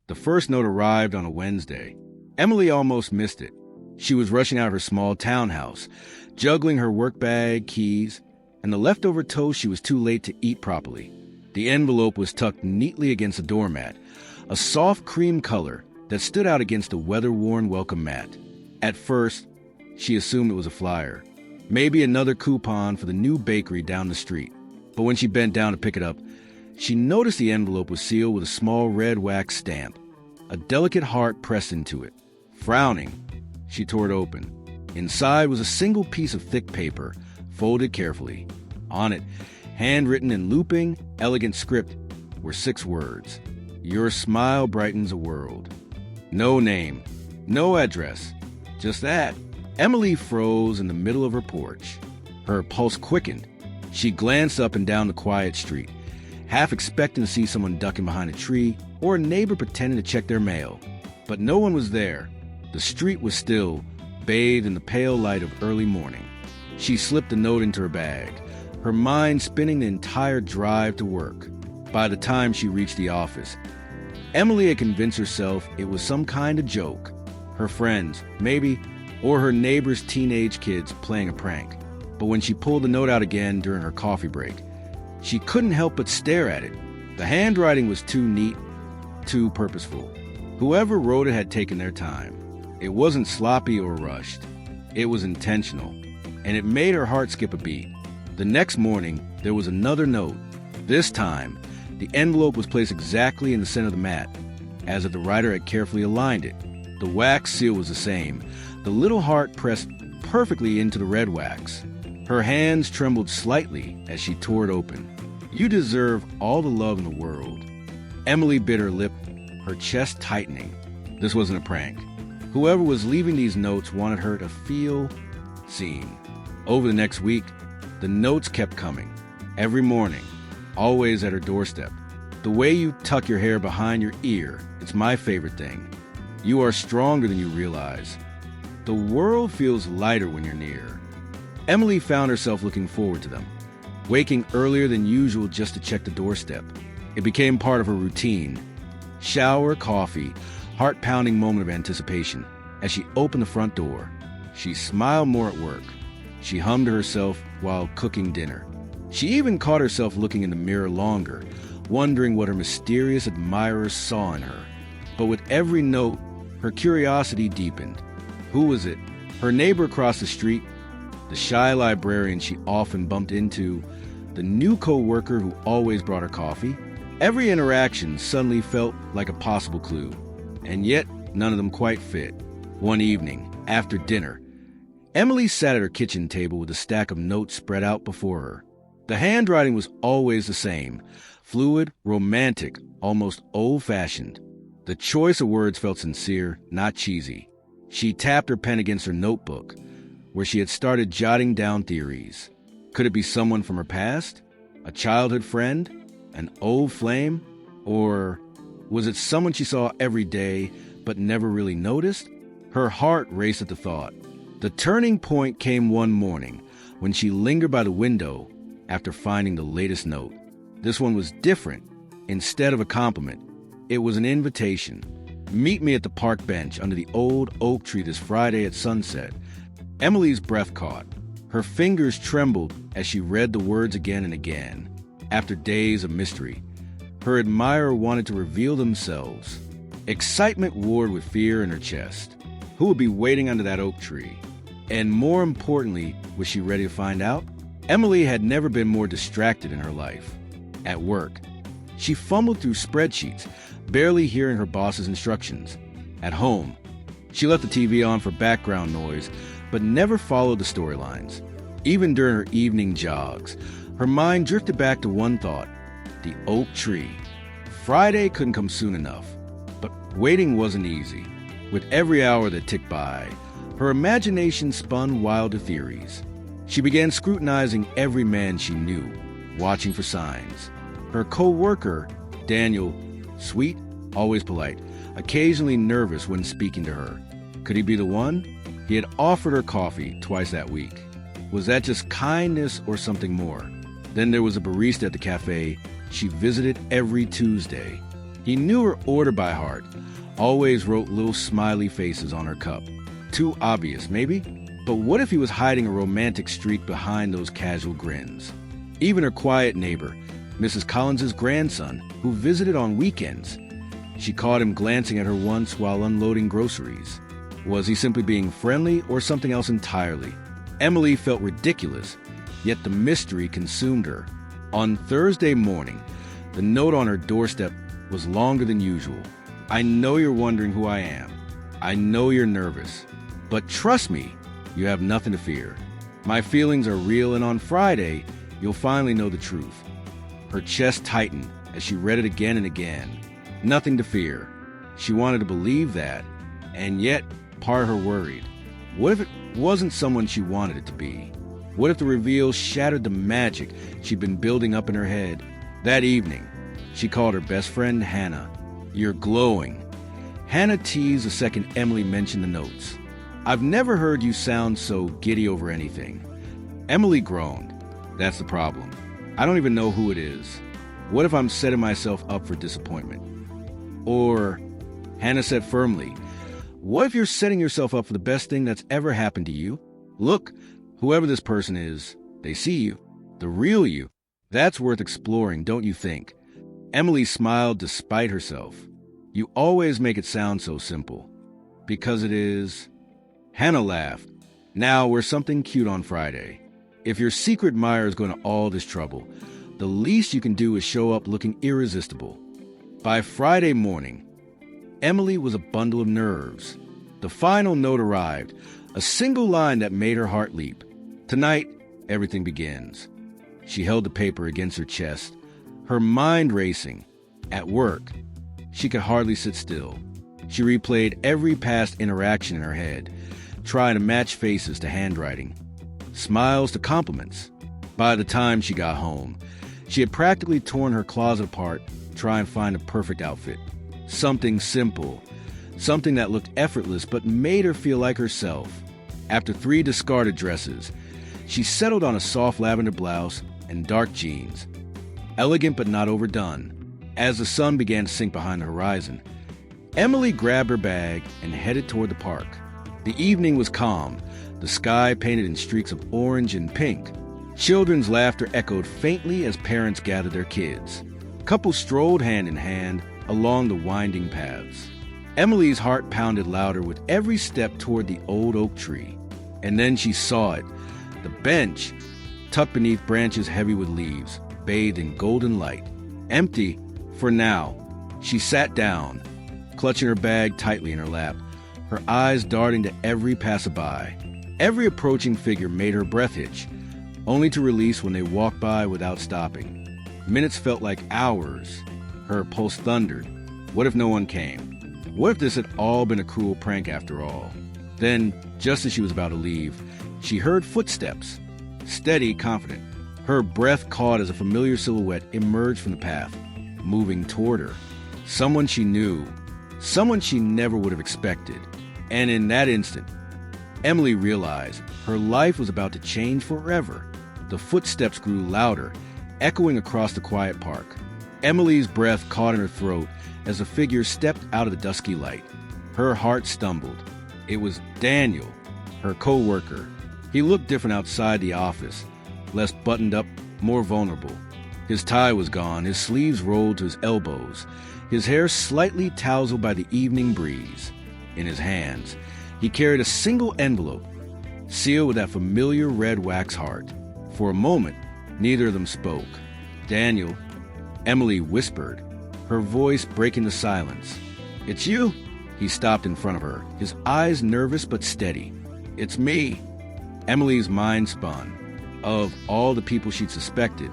The first note arrived on a Wednesday. Emily almost missed it. She was rushing out of her small townhouse, juggling her work bag, keys, and the leftover toast she was too late to eat properly. The envelope was tucked neatly against the doormat, a soft cream color that stood out against the weather-worn welcome mat. At first, she assumed it was a flyer, maybe another coupon for the new bakery down the street. But when she bent down to pick it up, she noticed the envelope was sealed with a small red wax stamp, a delicate heart pressed into it. Frowning, she tore it open. Inside was a single piece of thick paper, folded carefully. On it, handwritten in looping, elegant script, were 6 words. Your smile brightens a world. No name, no address, just that. Emily froze in the middle of her porch. Her pulse quickened. She glanced up and down the quiet street, half expecting to see someone ducking behind a tree or a neighbor pretending to check their mail. But no one was there. The street was still, bathed in the pale light of early morning. She slipped the note into her bag, her mind spinning the entire drive to work. By the time she reached the office, Emily had convinced herself it was some kind of joke. Her friends, maybe, or her neighbor's teenage kids playing a prank. But when she pulled the note out again during her coffee break, she couldn't help but stare at it. The handwriting was too neat, too purposeful. Whoever wrote it had taken their time. It wasn't sloppy or rushed. It was intentional, and it made her heart skip a beat. The next morning, there was another note. This time, the envelope was placed exactly in the center of the mat, as if the writer had carefully aligned it. The wax seal was the same, the little heart pressed perfectly into the red wax. Her hands trembled slightly as she tore it open. You deserve all the love in the world. Emily bit her lip, her chest tightening. This wasn't a prank. Whoever was leaving these notes wanted her to feel seen. Over the next week, the notes kept coming. Every morning, always at her doorstep. The way you tuck your hair behind your ear, it's my favorite thing. You are stronger than you realize. The world feels lighter when you're near. Emily found herself looking forward to them, waking earlier than usual just to check the doorstep. It became part of her routine. Shower, coffee, heart-pounding moment of anticipation. As she opened the front door, she smiled more at work. She hummed to herself while cooking dinner. She even caught herself looking in the mirror longer, wondering what her mysterious admirers saw in her. But with every note, her curiosity deepened. Who was it? Her neighbor across the street? The shy librarian she often bumped into? The new co-worker who always brought her coffee? Every interaction suddenly felt like a possible clue, and yet none of them quite fit. One evening, after dinner, Emily sat at her kitchen table with a stack of notes spread out before her. The handwriting was always the same, fluid, romantic, almost old-fashioned. The choice of words felt sincere, not cheesy. She tapped her pen against her notebook, where she had started jotting down theories. Could it be someone from her past? A childhood friend? An old flame? Or was it someone she saw every day but never really noticed? Her heart raced at the thought. The turning point came one morning when she lingered by the window after finding the latest note. This one was different. Instead of a compliment, it was an invitation. Meet me at the park bench under the old oak tree this Friday at sunset. Emily's breath caught. Her fingers trembled as she read the words again and again. After days of mystery, her admirer wanted to reveal themselves. Excitement warred with fear in her chest. Who would be waiting under that oak tree? And more importantly, was she ready to find out? Emily had never been more distracted in her life. At work, she fumbled through spreadsheets, barely hearing her boss's instructions. At home, she left the TV on for background noise, but never followed the storylines. Even during her evening jogs, her mind drifted back to one thought: the oak tree. Friday couldn't come soon enough, but waiting wasn't easy. With every hour that ticked by, her imagination spun wilder theories. She began scrutinizing every man she knew, watching for signs. Her co-worker, Daniel, sweet, always polite, occasionally nervous when speaking to her. Could he be the one? He had offered her coffee twice that week. Was that just kindness or something more? Then there was a barista at the cafe she visited every Tuesday. He knew her order by heart, always wrote little smiley faces on her cup. Too obvious, maybe? But what if he was hiding a romantic streak behind those casual grins? Even her quiet neighbor, Mrs. Collins's grandson, who visited on weekends. She caught him glancing at her once while unloading groceries. Was he simply being friendly or something else entirely? Emily felt ridiculous, yet the mystery consumed her. On Thursday morning, the note on her doorstep was longer than usual. I know you're wondering who I am. I know you're nervous. But trust me, you have nothing to fear. My feelings are real, and on Friday, you'll finally know the truth. Her chest tightened as she read it again and again. Nothing to fear. She wanted to believe that, and yet part of her worried. What if it wasn't someone she wanted it to be? What if the reveal shattered the magic she'd been building up in her head? That evening, she called her best friend Hannah. You're glowing. Hannah teased the second Emily mentioned the notes. I've never heard you sound so giddy over anything. Emily groaned. That's the problem. I don't even know who it is. What if I'm setting myself up for disappointment? Or, Hannah said firmly, what if you're setting yourself up for the best thing that's ever happened to you? Look, whoever this person is, they see you. The real you. That's worth exploring, don't you think? Emily smiled despite herself. You always make it sound so simple. Because it is. Hannah laughed. Now we're something cute on Friday. If your secret admirer is going to all this trouble, the least you can do is show up looking irresistible. By Friday morning, Emily was a bundle of nerves. The final note arrived, a single line that made her heart leap. Tonight, everything begins. She held the paper against her chest, her mind racing. At work, she could hardly sit still. She replayed every past interaction in her head, trying to match faces to handwriting, smiles to compliments. By the time she got home, she had practically torn her closet apart, trying to find a perfect outfit. Something simple, something that looked effortless but made her feel like herself. After 3 discarded dresses, she settled on a soft lavender blouse and dark jeans. Elegant but not overdone. As the sun began to sink behind the horizon, Emily grabbed her bag and headed toward the park. The evening was calm, the sky painted in streaks of orange and pink. Children's laughter echoed faintly as parents gathered their kids. Couples strolled hand in hand along the winding paths. Emily's heart pounded louder with every step toward the old oak tree. And then she saw it, the bench, tucked beneath branches heavy with leaves, bathed in golden light. Empty, for now. She sat down, clutching her bag tightly in her lap, her eyes darting to every passerby. Every approaching figure made her breath hitch, only to release when they walked by without stopping. Minutes felt like hours. Her pulse thundered. What if no one came? What if this had all been a cruel prank after all? Then, just as she was about to leave, she heard footsteps. Steady, confident. Her breath caught as a familiar silhouette emerged from the path, moving toward her. Someone she knew. Someone she never would have expected. And in that instant, Emily realized her life was about to change forever. The footsteps grew louder, echoing across the quiet park. Emily's breath caught in her throat as the figure stepped out of the dusky light. Her heart stumbled. It was Daniel, her co-worker. He looked different outside the office, less buttoned up, more vulnerable. His tie was gone, his sleeves rolled to his elbows, his hair slightly tousled by the evening breeze. In his hands, he carried a single envelope, sealed with that familiar red wax heart. For a moment, neither of them spoke. Daniel, Emily whispered, her voice breaking the silence. It's you? He stopped in front of her, his eyes nervous but steady. It's me. Emily's mind spun. Of all the people she'd suspected,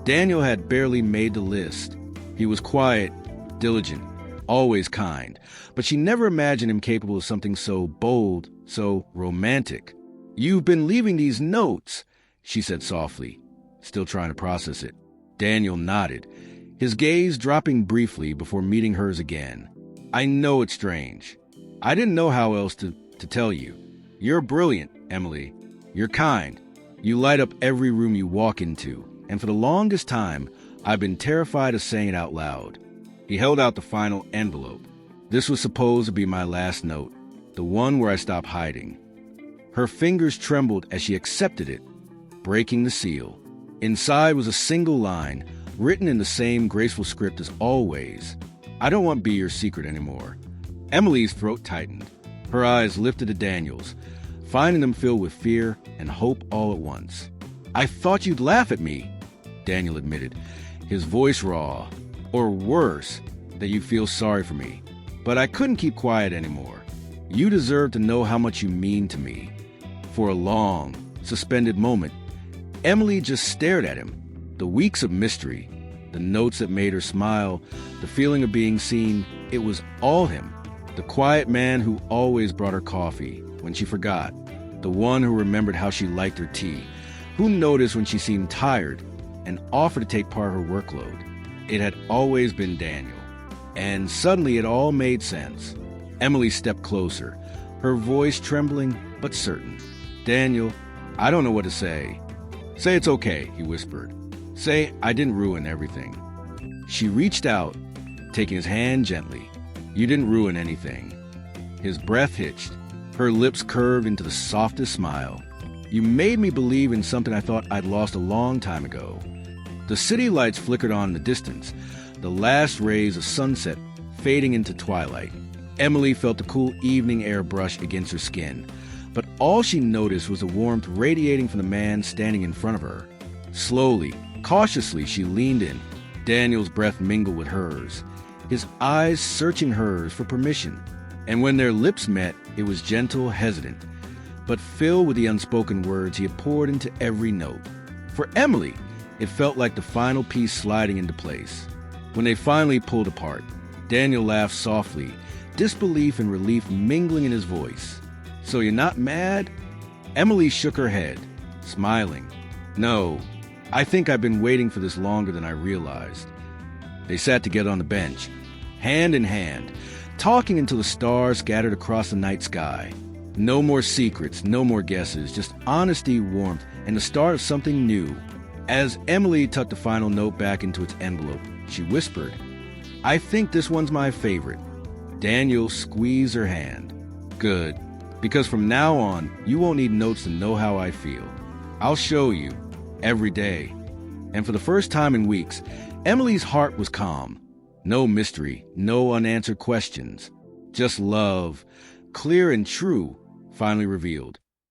Daniel had barely made the list. He was quiet, diligent, always kind, but she never imagined him capable of something so bold, so romantic. You've been leaving these notes, she said softly, still trying to process it. Daniel nodded, his gaze dropping briefly before meeting hers again. I know it's strange. I didn't know how else to tell you. You're brilliant, Emily. You're kind. You light up every room you walk into, and for the longest time, I've been terrified of saying it out loud. He held out the final envelope. This was supposed to be my last note, the one where I stopped hiding. Her fingers trembled as she accepted it, breaking the seal. Inside was a single line, written in the same graceful script as always. I don't want to be your secret anymore. Emily's throat tightened. Her eyes lifted to Daniel's, finding them filled with fear and hope all at once. I thought you'd laugh at me, Daniel admitted, his voice raw, or worse, that you feel sorry for me. But I couldn't keep quiet anymore. You deserve to know how much you mean to me. For a long, suspended moment, Emily just stared at him. The weeks of mystery, the notes that made her smile, the feeling of being seen, it was all him. The quiet man who always brought her coffee when she forgot. The one who remembered how she liked her tea. Who noticed when she seemed tired and offered to take part of her workload. It had always been Daniel. And suddenly it all made sense. Emily stepped closer, her voice trembling but certain. Daniel, I don't know what to say. Say it's okay, he whispered. Say I didn't ruin everything. She reached out, taking his hand gently. You didn't ruin anything. His breath hitched. Her lips curved into the softest smile. You made me believe in something I thought I'd lost a long time ago. The city lights flickered on in the distance, the last rays of sunset fading into twilight. Emily felt the cool evening air brush against her skin, but all she noticed was the warmth radiating from the man standing in front of her. Slowly, cautiously, she leaned in. Daniel's breath mingled with hers, his eyes searching hers for permission. And when their lips met, it was gentle, hesitant, but filled with the unspoken words he had poured into every note. For Emily, it felt like the final piece sliding into place. When they finally pulled apart, Daniel laughed softly, disbelief and relief mingling in his voice. So you're not mad? Emily shook her head, smiling. No, I think I've been waiting for this longer than I realized. They sat together on the bench, hand in hand, talking until the stars scattered across the night sky. No more secrets, no more guesses, just honesty, warmth, and the start of something new. As Emily tucked the final note back into its envelope, she whispered, I think this one's my favorite. Daniel squeezed her hand. Good, because from now on, you won't need notes to know how I feel. I'll show you, every day. And for the first time in weeks, Emily's heart was calm. No mystery, no unanswered questions. Just love, clear and true, finally revealed.